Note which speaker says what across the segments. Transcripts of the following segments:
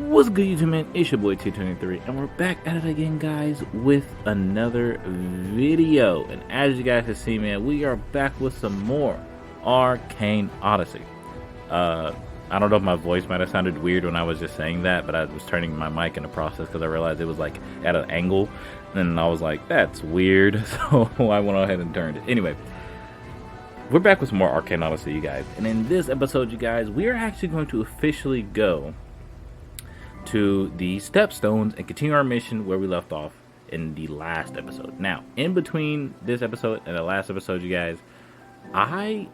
Speaker 1: What's good, YouTube man? It's your boy T23, and we're back at it again, guys, with another video. And as you guys can see, man, we are back with some more Arcane Odyssey. I don't know if my voice might have sounded weird when I was just saying that, but I was turning my mic in the process because I realized it was like at an angle, and I was like, that's weird, so I went ahead and turned it. Anyway, we're back with some more Arcane Odyssey, you guys. And in this episode, you guys, we are actually going to officially go to the Stepstones and continue our mission where we left off in the last episode. Now, in between this episode and the last episode, you guys, I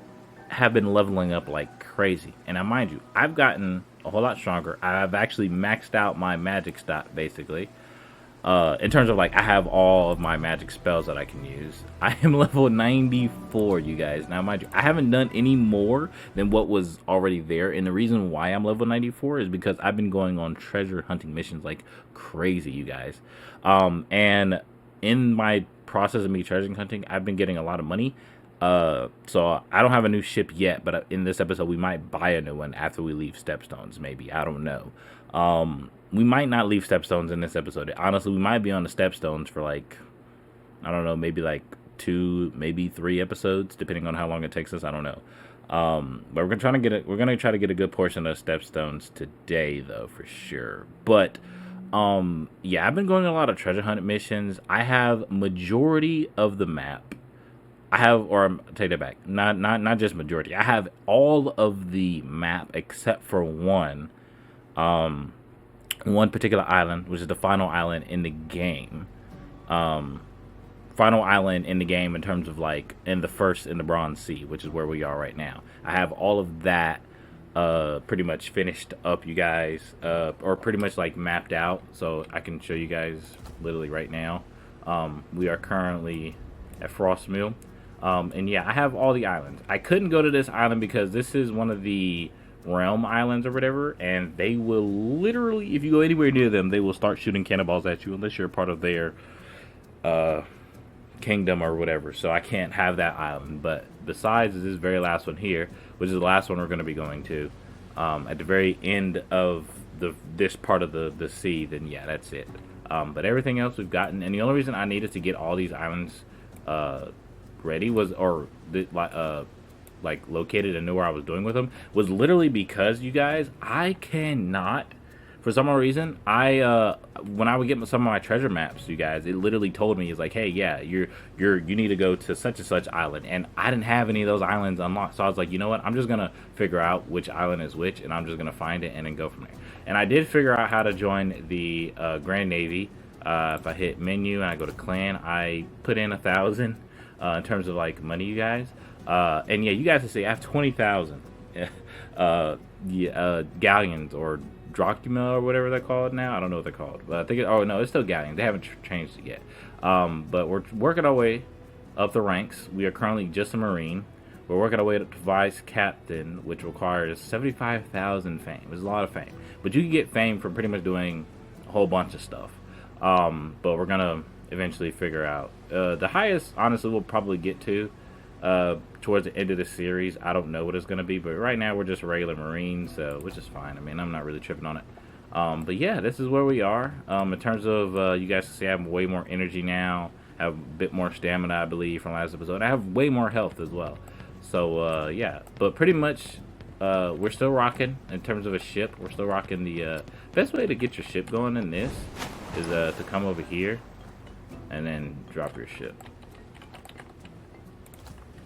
Speaker 1: have been leveling up like crazy. And now, mind you, I've gotten a whole lot stronger. I've actually maxed out my magic stat, basically. In terms of, like, I have all of my magic spells that I can use. I am level 94, you guys. Now, mind you, I haven't done any more than what was already there. And the reason why I'm level 94 is because I've been going on treasure hunting missions like crazy, you guys. And in my process of me treasure hunting, I've been getting a lot of money. So I don't have a new ship yet, but in this episode, we might buy a new one after we leave Stepstones, maybe. I don't know. We might not leave Stepstones in this episode. Honestly, we might be on the Stepstones for like, I don't know, maybe like 2, maybe 3 episodes, depending on how long it takes us. I don't know. But we're gonna try to get a good portion of Stepstones today, though, for sure. But yeah, I've been going on a lot of treasure hunt missions. I have majority of the map. I'll take that back. Not just majority. I have all of the map except for one particular island, which is the final island in the game. Final island in the game in terms of like in the Bronze Sea, which is where we are right now. I have all of that pretty much finished up, you guys, or pretty much like mapped out, so I can show you guys literally right now. We are currently at Frostmill. And yeah, I have all the islands. I couldn't go to this island because this is one of the realm islands or whatever, and they will literally, if you go anywhere near them, they will start shooting cannonballs at you unless you're part of their kingdom or whatever. So I can't have that island. But besides this very last one here, which is the last one we're going to be going to, at the very end of this part of the sea, then yeah, that's it. But everything else we've gotten, and the only reason I needed to get all these islands ready like located and knew where I was doing with them was literally because, you guys, I cannot, for some reason, when I would get some of my treasure maps, you guys, it literally told me, it's like, hey, yeah, you need to go to such and such island, and I didn't have any of those islands unlocked. So I was like, you know what, I'm just gonna figure out which island is which, and I'm just gonna find it and then go from there. And I did figure out how to join the Grand Navy. If I hit menu and I go to clan, I put in 1,000 in terms of like money, you guys. And yeah, you guys can see I have 20,000 galleons or drachma or whatever they're called now. I don't know what they're called, but I think it's still galleons. They haven't changed it yet. But we're working our way up the ranks. We are currently just a marine. We're working our way up to vice captain, which requires 75,000 fame. It's a lot of fame, but you can get fame for pretty much doing a whole bunch of stuff. But we're gonna eventually figure out the highest. Honestly, we'll probably get to towards the end of the series. I don't know what it's going to be, but right now we're just regular Marines, so which is fine. I mean, I'm not really tripping on it. But yeah, this is where we are. In terms of, you guys can see I have way more energy now. I have a bit more stamina, I believe, from last episode. I have way more health as well. So, yeah. But pretty much, we're still rocking in terms of a ship. We're still rocking the best way to get your ship going in this is to come over here and then drop your ship.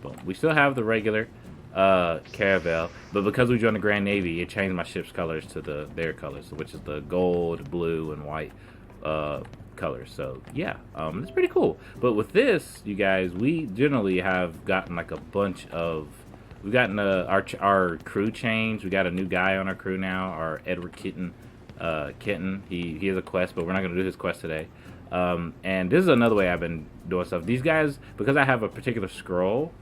Speaker 1: Boom. We still have the regular caravel, but because we joined the Grand Navy, it changed my ship's colors to their colors, which is the gold, blue, and white colors. So yeah, it's pretty cool. But with this, you guys, we generally have gotten like a bunch of. We've gotten our crew changed. We got a new guy on our crew now, our Edward Kitten. He has a quest, but we're not going to do his quest today. And this is another way I've been doing stuff. These guys, because I have a particular scroll,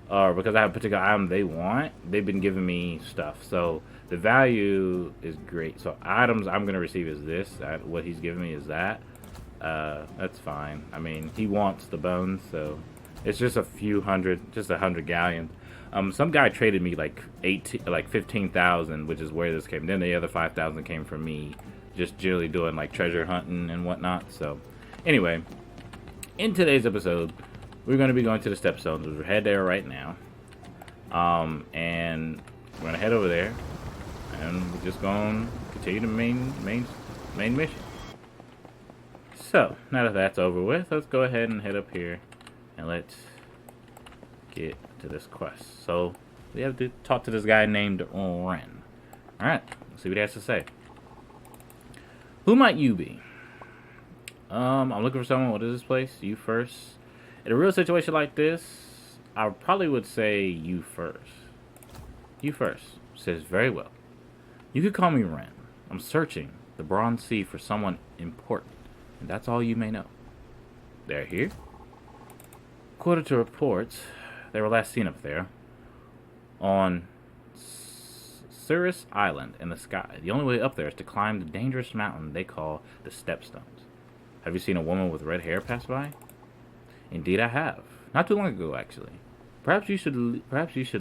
Speaker 1: or because I have a particular item they've been giving me stuff. So the value is great. So items I'm going to receive is this. What he's giving me is that. That's fine. I mean, he wants the bones, so it's just a few hundred, just 100 galleons. Some guy traded me like 15,000, which is where this came. Then the other 5,000 came from me just generally doing like treasure hunting and whatnot. So, anyway, in today's episode, we're going to be going to the Stepstones. We're head there right now, and we're going to head over there, and we're just going to continue the main mission. So, now that that's over with, let's go ahead and head up here, and let's get to this quest. So, we have to talk to this guy named Ren. Alright, let's see what he has to say. Who might you be? I'm looking for someone. What is this place? You first. In a real situation like this, I probably would say you first. You first. Says very well. You could call me Ren. I'm searching the Bronze Sea for someone important, and that's all you may know. They're here. According to reports, they were last seen up there on Cirrus Island in the sky. The only way up there is to climb the dangerous mountain they call the Stepstones. Have you seen a woman with red hair pass by? Indeed, I have. Not too long ago, actually. Perhaps you should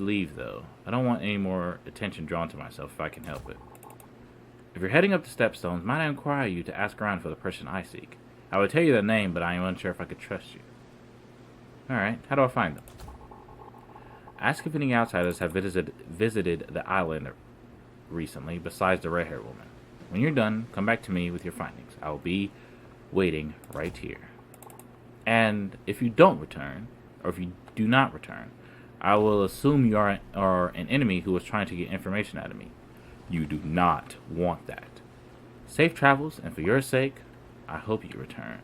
Speaker 1: leave, though. I don't want any more attention drawn to myself if I can help it. If you're heading up the Stepstones, might I inquire you to ask around for the person I seek? I would tell you their name, but I am unsure if I could trust you. Alright, how do I find them? Ask if any outsiders have visited the island recently, besides the red-haired woman. When you're done, come back to me with your findings. I will be waiting right here. And if you don't return, or if you do not return, I will assume you are an enemy who is trying to get information out of me. You do not want that. Safe travels, and for your sake, I hope you return.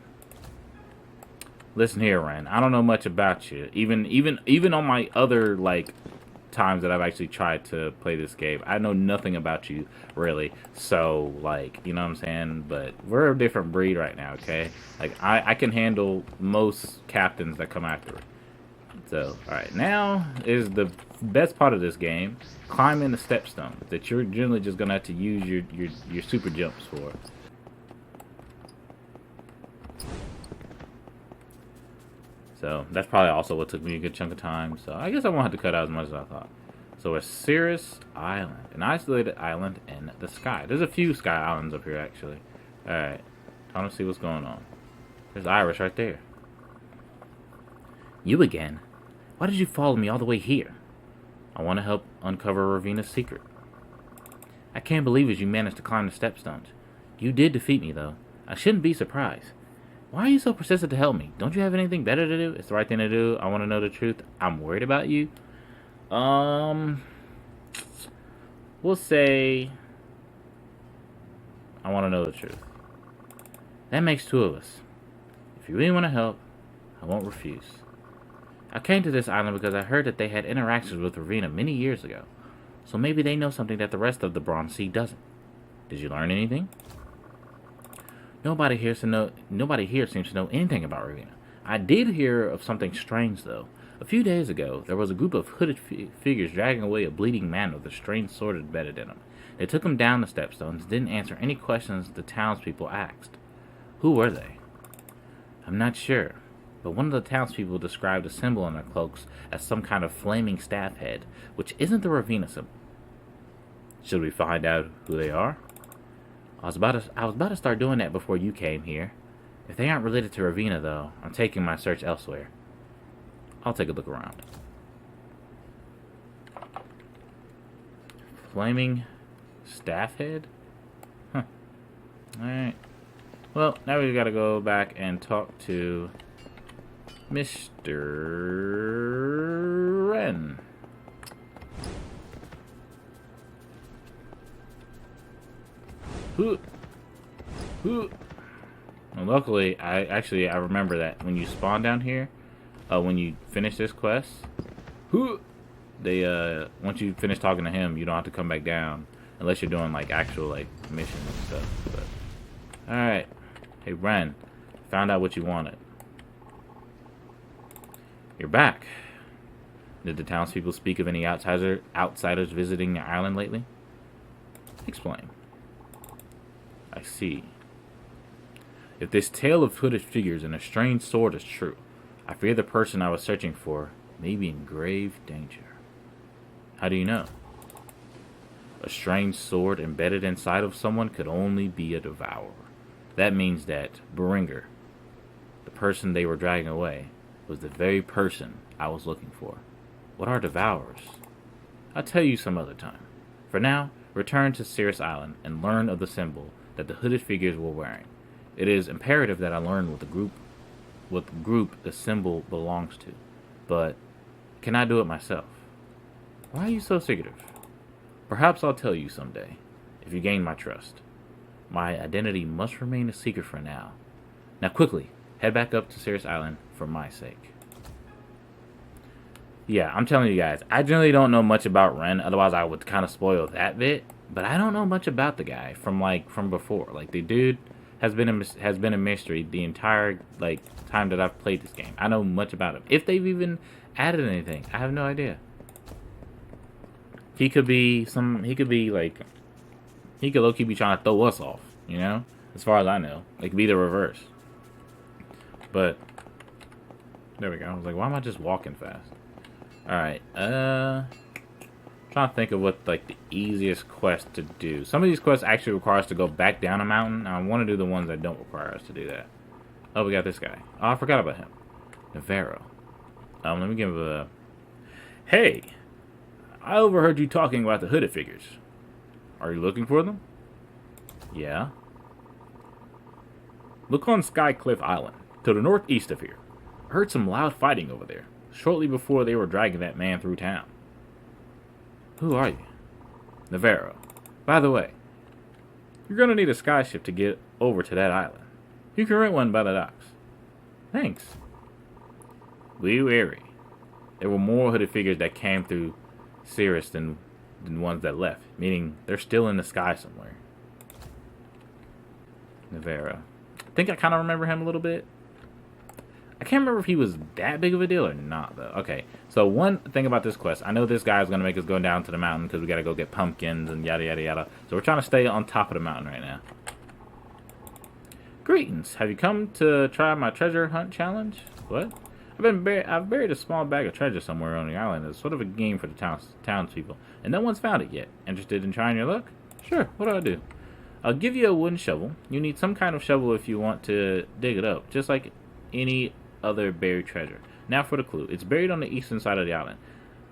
Speaker 1: Listen here, Ren. I don't know much about you. Even on my other times that I've actually tried to play this game, I know nothing about you really. So you know what I'm saying? But we're a different breed right now, okay? I can handle most captains that come after it. So, alright, now is the best part of this game, climbing the Stepstones that you're generally just gonna have to use your super jumps for. So that's probably also what took me a good chunk of time. So I guess I won't have to cut out as much as I thought. So we're Cirrus Island, an isolated island in the sky. There's a few sky islands up here, actually. Alright, time to see what's going on. There's Iris right there. You again? Why did you follow me all the way here? I want to help uncover Ravina's secret. I can't believe it, you managed to climb the Stepstones. You did defeat me, though. I shouldn't be surprised. Why are you so persistent to help me? Don't you have anything better to do? It's the right thing to do. I want to know the truth. I'm worried about you. We'll say I want to know the truth. That makes two of us. If you really want to help, I won't refuse. I came to this island because I heard that they had interactions with Ravina many years ago. So maybe they know something that the rest of the Bronze Sea doesn't. Did you learn anything? Nobody here seems to know anything about Ravina. I did hear of something strange, though. A few days ago, there was a group of hooded figures dragging away a bleeding man with a strange sword embedded in him. They took him down the Stepstones and didn't answer any questions the townspeople asked. Who were they? I'm not sure, but one of the townspeople described a symbol on their cloaks as some kind of flaming staff head, which isn't the Ravina symbol. Should we find out who they are? I was about to start doing that before you came here. If they aren't related to Ravina, though, I'm taking my search elsewhere. I'll take a look around. Flaming staff head? Huh. Alright. Well, now we've got to go back and talk to Mr. Ren. Who? Well, luckily, I remember that when you spawn down here, when you finish this quest, they once you finish talking to him, you don't have to come back down unless you're doing actual missions and stuff. But all right, hey Ren, found out what you wanted. You're back. Did the townspeople speak of any outsiders visiting the island lately? Explain. I see. If this tale of hooded figures and a strange sword is true, I fear the person I was searching for may be in grave danger. How do you know? A strange sword embedded inside of someone could only be a devourer. That means that Beringer, the person they were dragging away, was the very person I was looking for. What are devourers? I'll tell you some other time. For now, return to Cirrus Island and learn of the symbol that the hooded figures were wearing. It is imperative that I learn what group the symbol belongs to. But can I do it myself? Why are you so secretive? Perhaps I'll tell you someday, if you gain my trust. My identity must remain a secret for now. Now quickly, head back up to Cirrus Island for my sake. Yeah, I'm telling you guys, I generally don't know much about Ren, otherwise I would kind of spoil that bit. But I don't know much about the guy from before. Like, the dude has been a mystery the entire time that I've played this game. I know much about him. If they've even added anything, I have no idea. He could low-key be trying to throw us off, you know? As far as I know. It could be the reverse. But there we go. I was like, why am I just walking fast? Alright, trying to think of what the easiest quest to do. Some of these quests actually require us to go back down a mountain. I want to do the ones that don't require us to do that. Oh, we got this guy. Oh, I forgot about him. Navarro. Let me give him a... Hey! I overheard you talking about the hooded figures. Are you looking for them? Yeah. Look on Skycliff Island, to the northeast of here. I heard some loud fighting over there, shortly before they were dragging that man through town. Who are you? Navarro. By the way, you're going to need a skyship to get over to that island. You can rent one by the docks. Thanks. Be wary. There were more hooded figures that came through Cirrus than ones that left, meaning they're still in the sky somewhere. Navarro. I think I kind of remember him a little bit. I can't remember if he was that big of a deal or not, though. Okay, so one thing about this quest, I know this guy is going to make us go down to the mountain because we got to go get pumpkins and yada yada yada. So we're trying to stay on top of the mountain right now. Greetings. Have you come to try my treasure hunt challenge? What? I've buried a small bag of treasure somewhere on the island as sort of a game for the townspeople, and no one's found it yet. Interested in trying your luck? Sure. What do I do? I'll give you a wooden shovel. You need some kind of shovel if you want to dig it up, just like any other buried treasure. Now for the clue. It's buried on the eastern side of the island,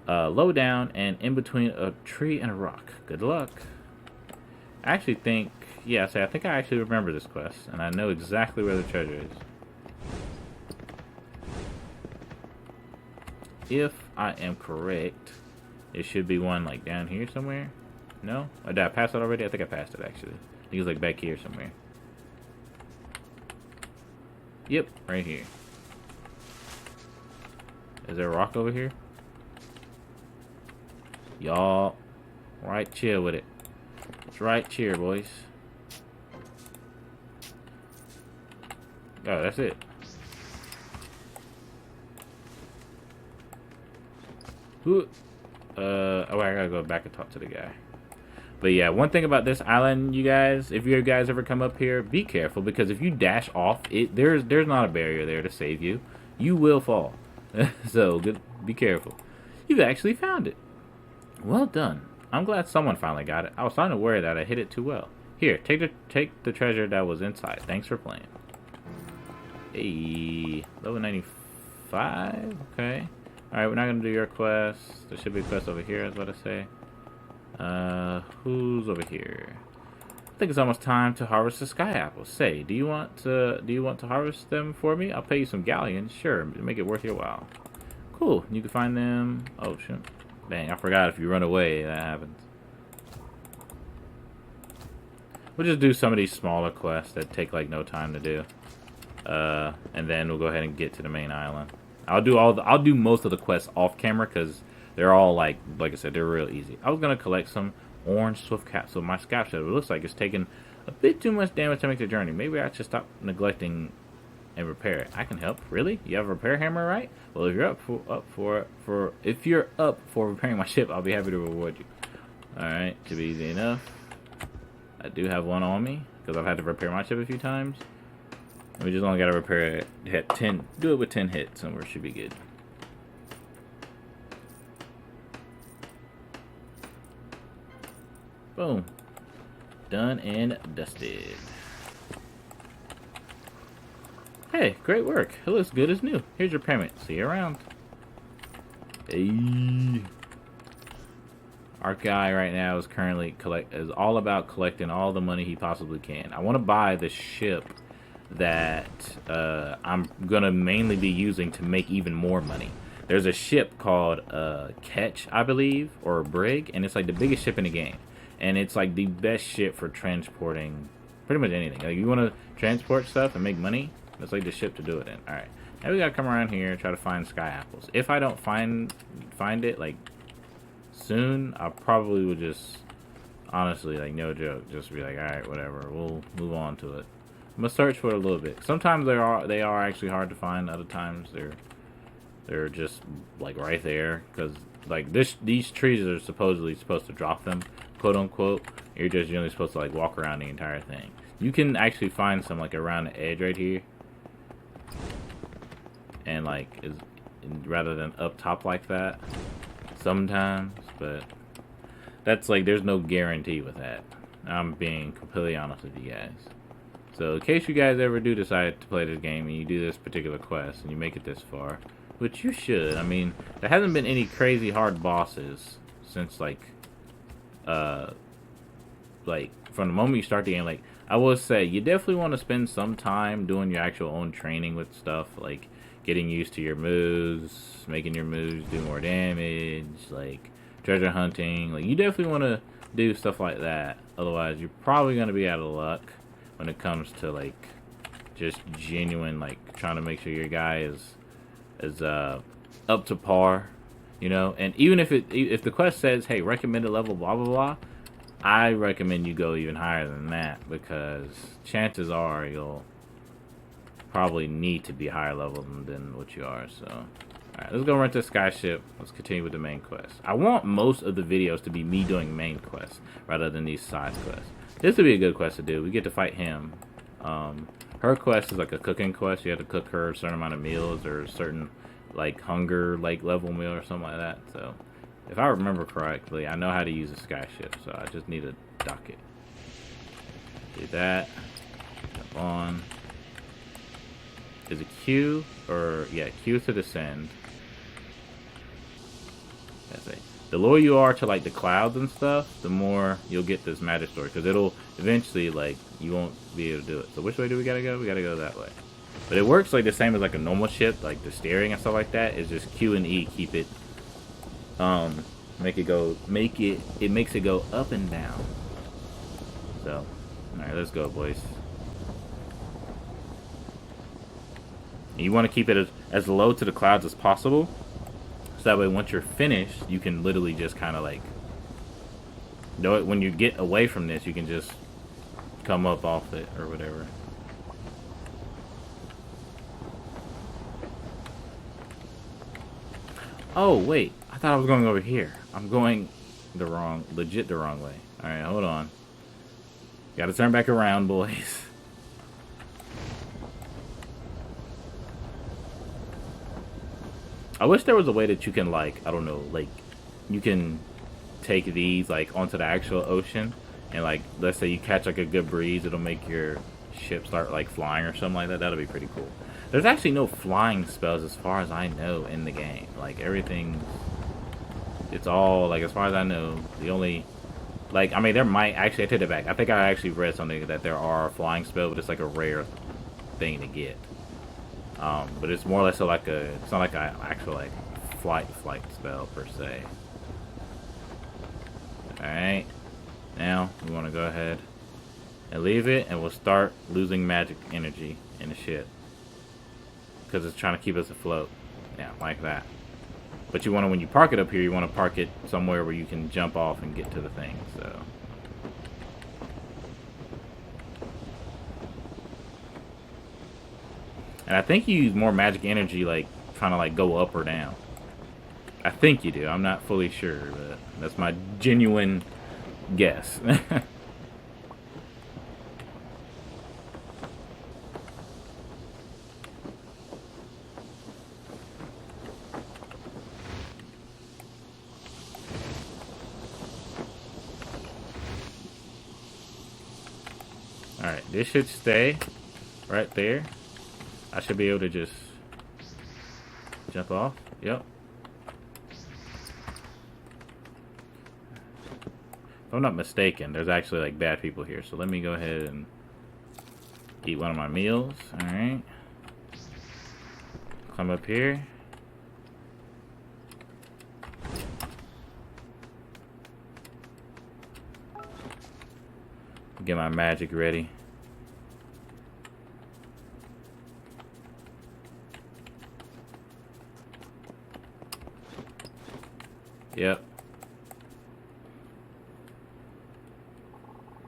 Speaker 1: low down and in between a tree and a rock. Good luck. I actually think, I think I actually remember this quest, and I know exactly where the treasure is. If I am correct, it should be one down here somewhere. No? Or did I pass it already? I think I passed it actually. I think it's back here somewhere. Yep, right here. Is there a rock over here? Y'all, right chill with it. It's right cheer, boys. Oh, that's it. Who? Oh, I gotta go back and talk to the guy. But yeah, one thing about this island, you guys, if you guys ever come up here, be careful because if you dash off, there's not a barrier there to save you. You will fall. So be careful. You've actually found it. Well done. I'm glad someone finally got it. I was starting to worry that I hit it too well. Here, take the treasure that was inside. Thanks for playing. Hey, level 95. Okay. Alright, we're not going to do your quest. There should be a quest over here, is what I say. Who's over here? I think it's almost time to harvest the sky apples. Say, do you want to harvest them for me? I'll pay you some galleons. Sure, make it worth your while. Cool. You can find them. Oh, shit. Dang, I forgot if you run away, that happens. We'll just do some of these smaller quests that take no time to do. And then we'll go ahead and get to the main island. I'll do most of the quests off camera because they're all like I said, they're real easy. I was gonna collect some orange swift capsule. My scalp shadow. It looks like it's taking a bit too much damage to make the journey. Maybe I should stop neglecting and repair it. I can help. Really? You have a repair hammer, right? Well, if you're up for repairing my ship, I'll be happy to reward you. All right, should be easy enough. I do have one on me because I've had to repair my ship a few times. We just only gotta repair it. Hit 10. Do it with 10 hits, and we should be good. Boom. Done and dusted. Hey, great work. It looks good as new. Here's your payment. See you around. Hey. Our guy right now is currently all about collecting all the money he possibly can. I want to buy the ship that I'm gonna mainly be using to make even more money. There's a ship called Ketch, I believe, or a brig, and it's like the biggest ship in the game, and it's like the best ship for transporting pretty much anything. Like you want to transport stuff and make money, that's like the ship to do it in. All right, now we gotta come around here and try to find sky apples. If I don't find it like soon, I probably would just honestly, like, no joke, just be like, all right, whatever, we'll move on to it. I'm gonna search for it a little bit. Sometimes they are actually hard to find. Other times they're just like right there, because like these trees are supposedly supposed to drop them, quote unquote. You're just generally supposed to like walk around the entire thing. You can actually find some like around the edge right here, and like rather than up top like that sometimes, but that's like there's no guarantee with that. I'm being completely honest with you guys. So in case you guys ever do decide to play this game and you do this particular quest and you make it this far, which you should. I mean, there hasn't been any crazy hard bosses since like from the moment you start the game. Like, I will say, you definitely want to spend some time doing your actual own training with stuff, like getting used to your moves, making your moves do more damage, like treasure hunting. Like, you definitely want to do stuff like that. Otherwise, you're probably going to be out of luck when it comes to like just genuine like trying to make sure your guy is up to par, you know. And even if the quest says, hey, recommended level blah blah blah, I recommend you go even higher than that, because chances are you'll probably need to be higher level than what you are. So alright, let's go rent this skyship. Let's continue with the main quest. I want most of the videos to be me doing main quests rather than these side quests. This would be a good quest to do. We get to fight him. Her quest is like a cooking quest. You have to cook her a certain amount of meals, or a certain like hunger like level meal or something like that. So if I remember correctly, I know how to use a skyship, so I just need to dock it. Do that. Jump on. Is it Q or yeah, Q to descend. That's it. The lower you are to like the clouds and stuff, the more you'll get this magic story, because it'll eventually like you won't be able to do it. So which way do we gotta go? We gotta go that way. But it works like the same as like a normal ship, like the steering and stuff like that. It's just Q and E keep it it makes it go up and down. So alright, let's go, boys. And you want to keep it as low to the clouds as possible, so that way once you're finished, you can literally just kind of like, when you get away from this, you can just come up off it or whatever. Oh wait, I thought I was going over here. I'm going legit the wrong way. Alright, hold on. Gotta turn back around, boys. I wish there was a way that you can, like, I don't know, like, you can take these, like, onto the actual ocean, and, like, let's say you catch, like, a good breeze, it'll make your ship start, like, flying or something like that. That'll be pretty cool. There's actually no flying spells, as far as I know, in the game. Like, everything, it's all, like, as far as I know, the only, like, I mean, there might, actually, I take it back. I think I actually read something that there are flying spells, but it's, like, a rare thing to get. But it's more or less like it's not like an actual like flight spell per se. Alright, now we want to go ahead and leave it, and we'll start losing magic energy in the ship, because it's trying to keep us afloat. Yeah, like that. But you want to, when you park it up here, you want to park it somewhere where you can jump off and get to the thing. So and I think you use more magic energy, like, trying to, like, go up or down. I think you do. I'm not fully sure, but that's my genuine guess. Alright, this should stay right there. I should be able to just jump off. Yep. If I'm not mistaken, there's actually like bad people here. So let me go ahead and eat one of my meals. Alright. Climb up here. Get my magic ready. Yep.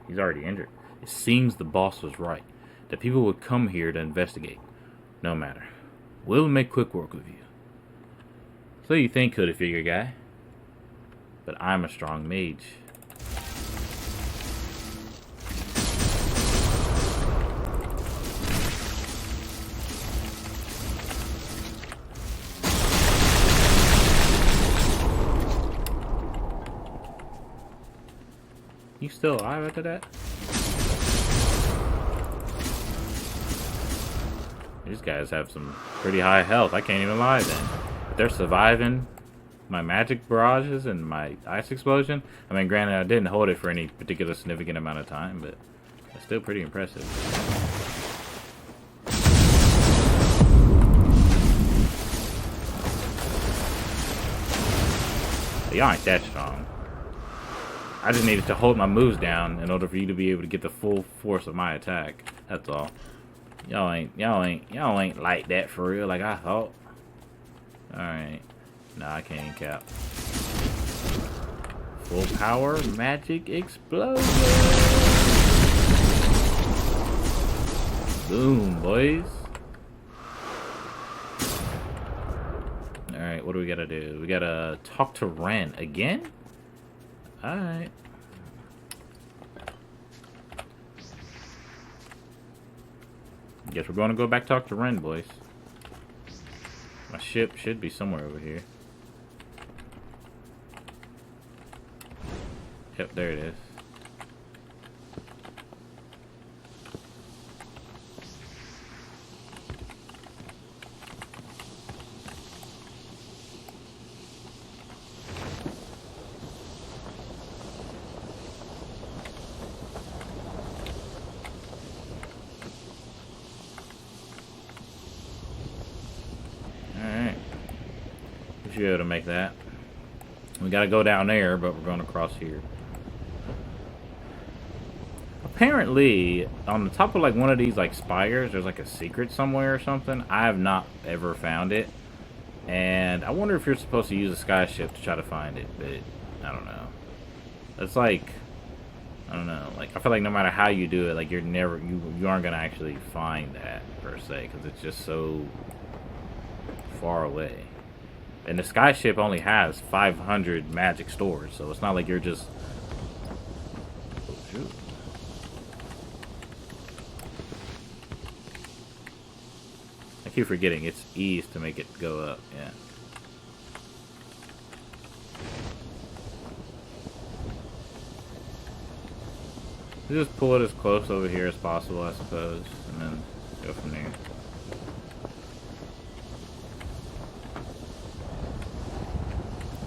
Speaker 1: He's already injured. It seems the boss was right. That people would come here to investigate. No matter. We'll make quick work of you. So you think, hooded figure guy. But I'm a strong mage. You still alive after that? These guys have some pretty high health. I can't even lie then. If they're surviving my magic barrages and my ice explosion, I mean, granted, I didn't hold it for any particular significant amount of time, but it's still pretty impressive. Y'all ain't that strong. I just needed to hold my moves down in order for you to be able to get the full force of my attack. That's all. Y'all ain't like that for real, like I thought. Alright. Nah, I can't cap. Full power magic explosion. Boom, boys. Alright, what do we gotta do? We gotta talk to Ren again? Alright. Guess we're gonna go back talk to Ren, boys. My ship should be somewhere over here. Yep, there it is. Should be able to make that. We gotta go down there, but we're going to cross here. Apparently, on the top of like one of these like spires, there's like a secret somewhere or something. I have not ever found it, and I wonder if you're supposed to use a sky ship to try to find it, but I don't know. It's like, I don't know. Like I feel like no matter how you do it, like you aren't gonna actually find that per se, because it's just so far away. And the sky ship only has 500 magic stores, so it's not like you're just... Oh, shoot. I keep forgetting it's ease to make it go up, yeah. We'll just pull it as close over here as possible, I suppose, and then go from there.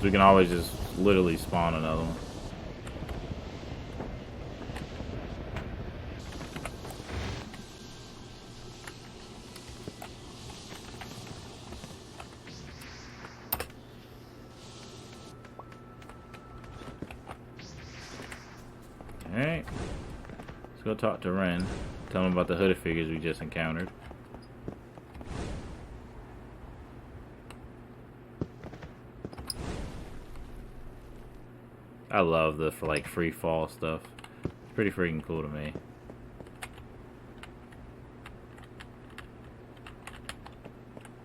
Speaker 1: We can always just literally spawn another one. Alright. Let's go talk to Ren. Tell him about the hooded figures we just encountered. I love the like free fall stuff. It's pretty freaking cool to me.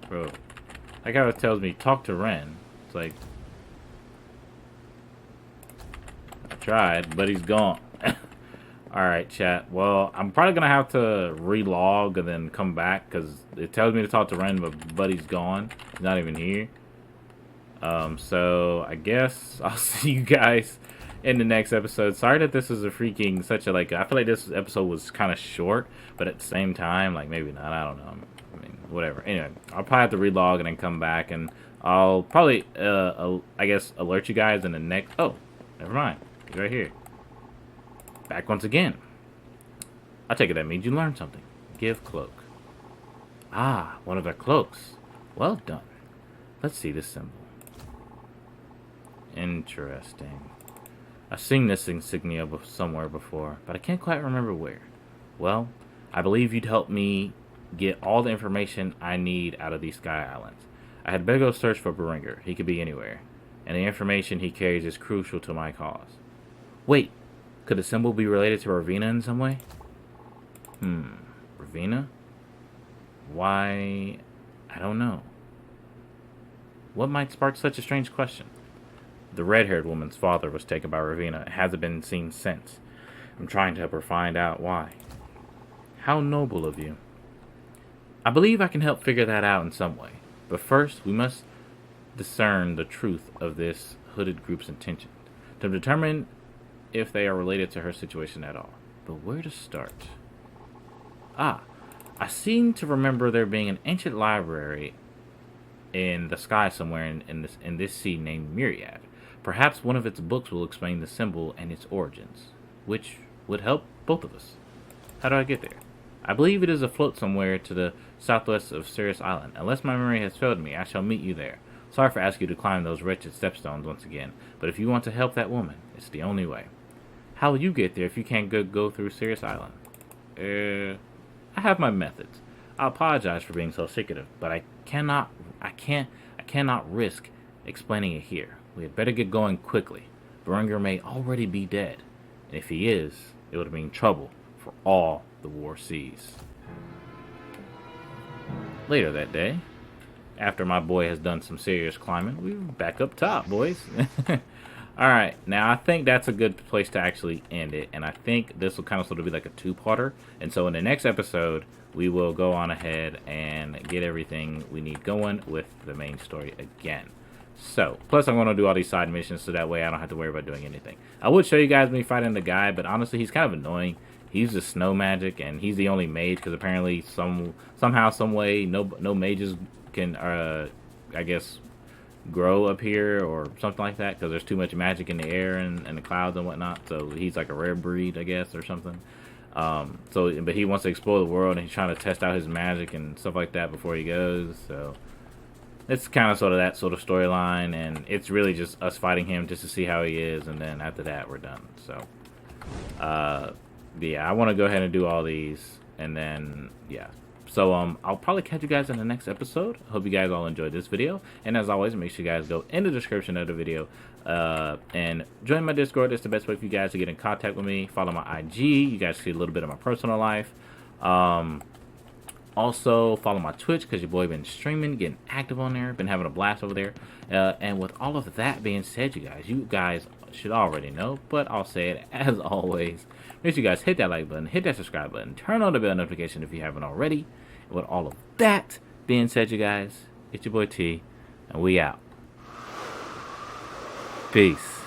Speaker 1: Bro, like how it tells me talk to Ren. It's like I tried, but he's gone. Alright, chat. Well, I'm probably gonna have to relog and then come back because it tells me to talk to Ren, but Buddy's gone. He's not even here. So I guess I'll see you guys in the next episode. Sorry that this is a freaking such a like. I feel like this episode was kind of short, but at the same time, like maybe not. I don't know. I mean, whatever. Anyway, I'll probably have to relog and then come back, and I'll probably I guess alert you guys in the next. Oh, never mind. He's right here. Back once again. I take it that means you learned something. Give cloak. Ah, one of their cloaks. Well done. Let's see this symbol. Interesting. I've seen this insignia somewhere before, but I can't quite remember where. Well, I believe you'd help me get all the information I need out of these Sky Islands. I had better go search for Beringer. He could be anywhere, and the information he carries is crucial to my cause. Wait, could the symbol be related to Ravina in some way? Ravina? Why? I don't know. What might spark such a strange question? The red-haired woman's father was taken by Ravina and hasn't been seen since. I'm trying to help her find out why. How noble of you. I believe I can help figure that out in some way. But first, we must discern the truth of this hooded group's intentions to determine if they are related to her situation at all. But where to start? Ah, I seem to remember there being an ancient library in the sky somewhere in this sea named Myriad. Perhaps one of its books will explain the symbol and its origins, which would help both of us. How do I get there? I believe it is afloat somewhere to the southwest of Sirius Island. Unless my memory has failed me, I shall meet you there. Sorry for asking you to climb those wretched stepstones once again, but if you want to help that woman, it's the only way. How will you get there if you can't go through Sirius Island? I have my methods. I apologize for being so secretive, but I cannot risk explaining it here. We had better get going quickly. Beringer may already be dead, and if he is, it would mean trouble for all the war seas. Later that day, after my boy has done some serious climbing, we're back up top, boys. Alright, now I think that's a good place to actually end it, and I think this will kind of sort of be like a two-parter, and so in the next episode, we will go on ahead and get everything we need going with the main story again. So, plus I'm going to do all these side missions so that way I don't have to worry about doing anything. I would show you guys me fighting the guy, but honestly, he's kind of annoying. He uses snow magic, and he's the only mage, because apparently somehow, some way, no mages can, I guess, grow up here or something like that, because there's too much magic in the air and the clouds and whatnot. So he's like a rare breed, I guess, or something. But he wants to explore the world, and he's trying to test out his magic and stuff like that before he goes. So it's kind of sort of that sort of storyline, and it's really just us fighting him just to see how he is, and then after that we're done. So yeah, I want to go ahead and do all these, and then yeah. So I'll probably catch you guys in the next episode. I hope you guys all enjoyed this video, and as always, make sure you guys go in the description of the video and join my Discord. It's the best way for you guys to get in contact with me. Follow my IG. You guys see a little bit of my personal life. Also follow my Twitch, because your boy been streaming, getting active on there, been having a blast over there. And with all of that being said, you guys should already know, but I'll say it as always. Make sure you guys hit that like button, hit that subscribe button, turn on the bell notification if you haven't already. And with all of that being said, you guys, it's your boy T, and we out. Peace.